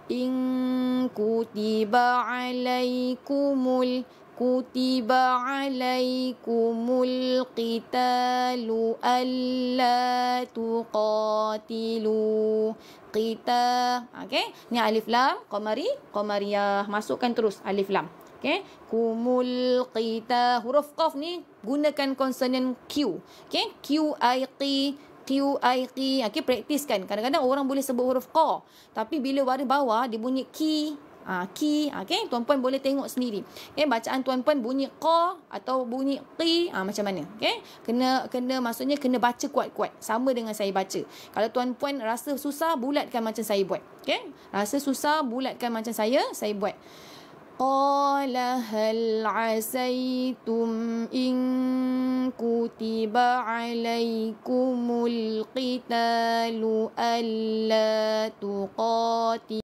In kutiba alaikumul qitalu alla tuqatilu. Okey, ni alif lam qamariyah, masukkan terus alif lam. Okey, kumul qita, huruf qaf ni gunakan konsonan Q. Okey, QIQ. Okey, praktiskan. Kadang-kadang orang boleh sebut huruf qa, tapi bila baris bawah dia bunyi ki. Okey, tuan-puan boleh tengok sendiri. Okey, bacaan tuan-puan bunyi qa atau bunyi qi, macam mana? Okey, maksudnya kena baca kuat-kuat sama dengan saya baca. Kalau tuan-puan rasa susah, bulatkan macam saya buat. Okey, rasa susah, bulatkan macam saya buat. Qala hal asaitum in kutiba alaikumul qitalu alla tuqatilu.